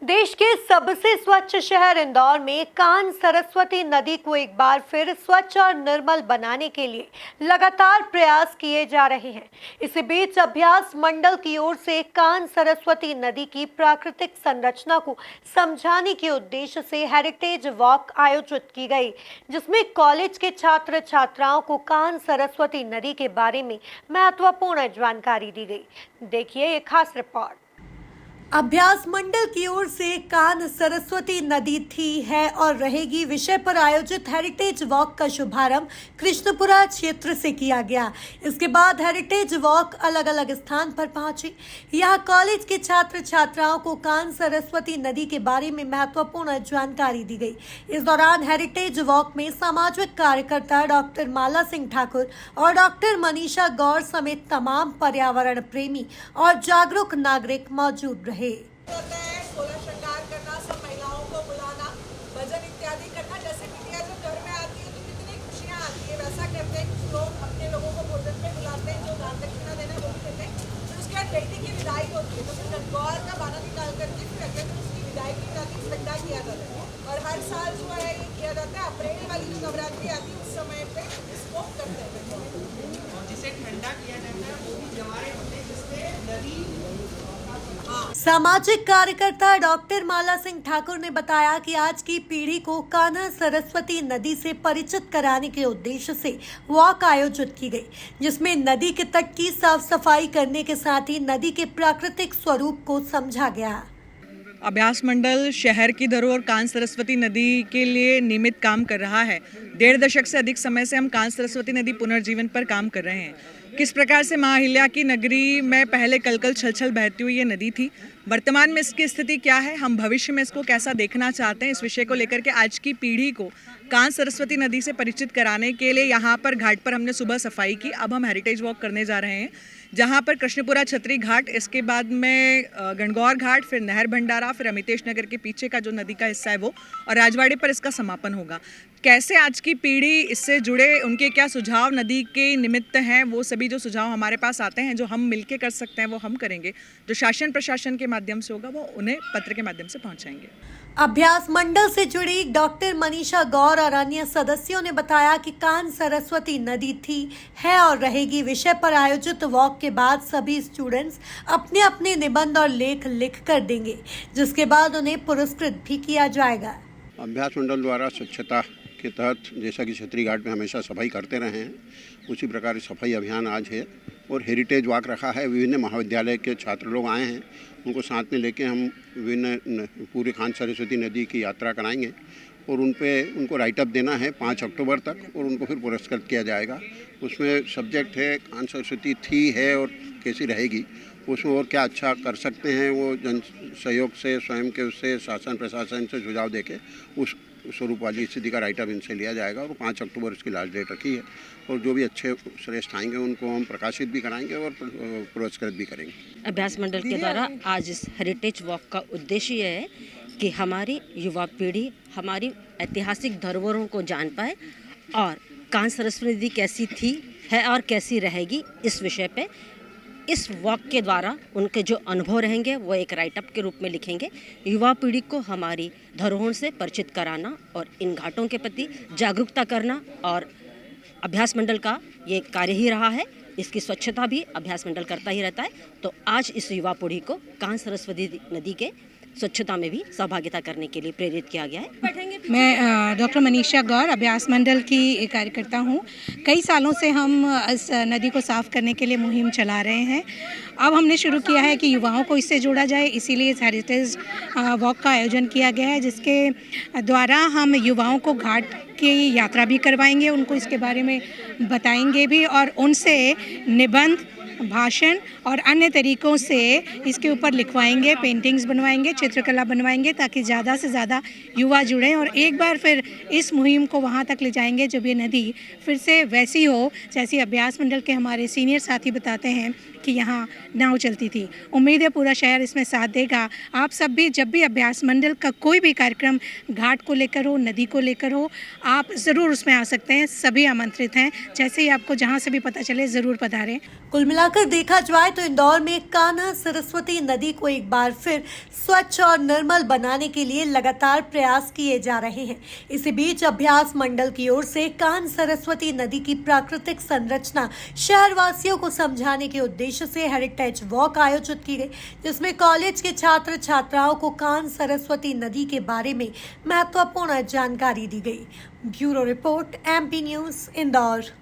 देश के सबसे स्वच्छ शहर इंदौर में कान सरस्वती नदी को एक बार फिर स्वच्छ और निर्मल बनाने के लिए लगातार प्रयास किए जा रहे हैं। इसी बीच अभ्यास मंडल की ओर से कान सरस्वती नदी की प्राकृतिक संरचना को समझाने के उद्देश्य से हेरिटेज वॉक आयोजित की गई, जिसमें कॉलेज के छात्र छात्राओं को कान सरस्वती नदी के बारे में महत्वपूर्ण जानकारी दी गई। देखिए ये खास रिपोर्ट। अभ्यास मंडल की ओर से कान सरस्वती नदी थी, है और रहेगी विषय पर आयोजित हेरिटेज वॉक का शुभारंभ कृष्णपुरा क्षेत्र से किया गया। इसके बाद हेरिटेज वॉक अलग अलग स्थान पर पहुंची। यहां कॉलेज के छात्र छात्राओं को कान सरस्वती नदी के बारे में महत्वपूर्ण जानकारी दी गई। इस दौरान हेरिटेज वॉक में सामाजिक कार्यकर्ता डॉक्टर माला सिंह ठाकुर और डॉक्टर मनीषा गौर समेत तमाम पर्यावरण प्रेमी और जागरूक नागरिक मौजूद रहे। सोलह श्रृंगार करना, सब महिलाओं को बुलाना, भजन इत्यादि करना। जैसे बिटिया जब घर में आती है तो कितनी खुशियाँ आती है, वैसा करते हैं। कुछ लोग अपने लोगों को भोजन पे बुलाते हैं, जो दान दक्षिणा देना वो भी देते हैं। फिर उसके बाद बेटी की विदाई होती है, तो फिर गणगौर का बाना निकाल करके फिर अगले दिन उसकी विदाई की जाती है, ठंडा किया जाता है। और हर साल जो है ये किया जाता है, अप्रैल वाली जो नवरात्रि आती है उस समय पे इसको करते हैं। और जिसे ठंडा किया जाता है वो भी जवारे होते हैं, जिससे नदी। सामाजिक कार्यकर्ता डॉक्टर माला सिंह ठाकुर ने बताया कि आज की पीढ़ी को कान्हा सरस्वती नदी से परिचित कराने के उद्देश्य से वॉक आयोजित की गई, जिसमें नदी के तट की साफ सफाई करने के साथ ही नदी के प्राकृतिक स्वरूप को समझा गया। अभ्यास मंडल शहर की धरोहर कान सरस्वती नदी के लिए नियमित काम कर रहा है। 1.5 दशक से अधिक समय से हम कान सरस्वती नदी पुनर्जीवन पर काम कर रहे हैं। किस प्रकार से माँ अहिल्या की नगरी में पहले कलकल छलछल बहती हुई ये नदी थी, वर्तमान में इसकी स्थिति क्या है, हम भविष्य में इसको कैसा देखना चाहते हैं, इस विषय को लेकर के आज की पीढ़ी को कान सरस्वती नदी से परिचित कराने के लिए यहाँ पर घाट पर हमने सुबह सफाई की। अब हम हेरिटेज वॉक करने जा रहे हैं, जहाँ पर कृष्णपुरा छतरी घाट, इसके बाद में गणगौर घाट, फिर नहर भंडारा, फिर अमितेश नगर के पीछे का जो नदी का हिस्सा है वो, और राजवाड़े पर इसका समापन होगा। कैसे आज की पीढ़ी इससे जुड़े, उनके क्या सुझाव नदी के निमित्त हैं, वो सभी जो सुझाव हमारे पास आते हैं, जो हम मिलके कर सकते हैं वो हम करेंगे। जो शासन प्रशासन के माध्यम से होगा वो उन्हें पत्र के माध्यम से पहुंचाएंगे। अभ्यास मंडल से जुड़ी डॉक्टर मनीषा गौर और अन्य सदस्यों ने बताया कि कान सरस्वती नदी थी, है और रहेगी विषय पर आयोजित वॉक के बाद सभी स्टूडेंट्स अपने अपने निबंध और लेख लिख कर देंगे, जिसके बाद उन्हें पुरस्कृत भी किया जाएगा। अभ्यास मंडल द्वारा स्वच्छता के तहत जैसा कि छतरी घाट में हमेशा सफाई करते रहे हैं, उसी प्रकार सफाई अभियान आज है और हेरिटेज वॉक रखा है। विभिन्न महाविद्यालय के छात्र लोग आए हैं, उनको साथ में लेके हम विभिन्न पूरे कान सरस्वती नदी की यात्रा कराएंगे और उनको राइट अप देना है 5 अक्टूबर तक, और उनको फिर पुरस्कृत किया जाएगा। उसमें सब्जेक्ट है कान सरस्वती थी, है और कैसी रहेगी, उसमें और क्या अच्छा कर सकते हैं, वो जन सहयोग से, स्वयं के उससे, शासन प्रशासन से सुझाव देके उस स्वरूप वाली स्थिति का राइट अप इनसे लिया जाएगा। और 5 अक्टूबर इसकी लास्ट डेट रखी है, और जो भी अच्छे श्रेष्ठ आएंगे उनको हम प्रकाशित भी कराएंगे और पुरस्कृत भी करेंगे। अभ्यास मंडल के द्वारा आज इस हेरिटेज वॉक का उद्देश्य यह है कि हमारी युवा पीढ़ी हमारी ऐतिहासिक धरोहरों को जान पाए और कान सरस्वती नदी कैसी थी, है और कैसी रहेगी, इस विषय पे इस वॉक के द्वारा उनके जो अनुभव रहेंगे वो एक राइटअप के रूप में लिखेंगे। युवा पीढ़ी को हमारी धरोहरों से परिचित कराना और इन घाटों के प्रति जागरूकता करना और अभ्यास मंडल का ये कार्य ही रहा है। इसकी स्वच्छता भी अभ्यास मंडल करता ही रहता है। तो आज इस युवा पीढ़ी को कान सरस्वती नदी के स्वच्छता में भी सहभागिता करने के लिए प्रेरित किया गया है। मैं डॉक्टर मनीषा गौर अभ्यास मंडल की कार्यकर्ता हूँ। कई सालों से हम इस नदी को साफ़ करने के लिए मुहिम चला रहे हैं। अब हमने शुरू किया है कि युवाओं को इससे जोड़ा जाए, इसीलिए इस हेरिटेज वॉक का आयोजन किया गया है, जिसके द्वारा हम युवाओं को घाट की यात्रा भी करवाएंगे, उनको इसके बारे में बताएंगे भी और उनसे निबंध, भाषण और अन्य तरीकों से इसके ऊपर लिखवाएंगे, पेंटिंग्स बनवाएंगे, चित्रकला बनवाएंगे, ताकि ज़्यादा से ज़्यादा युवा जुड़ें और एक बार फिर इस मुहिम को वहाँ तक ले जाएंगे जब ये नदी फिर से वैसी हो जैसी अभ्यास मंडल के हमारे सीनियर साथी बताते हैं कि यहाँ नाव चलती थी। उम्मीद है पूरा शहर इसमें साथ देगा। आप सब भी जब भी अभ्यास मंडल का कोई भी कार्यक्रम घाट को लेकर हो, नदी को लेकर हो, आप ज़रूर उसमें आ सकते हैं। सभी आमंत्रित हैं। जैसे ही आपको जहाँ से भी पता चले ज़रूर पधारें। कुल मिलाकर देखा जाए तो इंदौर में कान्हा सरस्वती नदी को एक बार फिर स्वच्छ और निर्मल बनाने के लिए लगातार प्रयास किए जा रहे हैं। इसी बीच अभ्यास मंडल की ओर से कान्हा सरस्वती नदी की प्राकृतिक संरचना शहरवासियों को समझाने के उद्देश्य से हेरिटेज वॉक आयोजित की गई, जिसमें कॉलेज के छात्र छात्राओं को कान्हा सरस्वती नदी के बारे में महत्वपूर्ण जानकारी दी गई। Bureau report, MP news, Indore.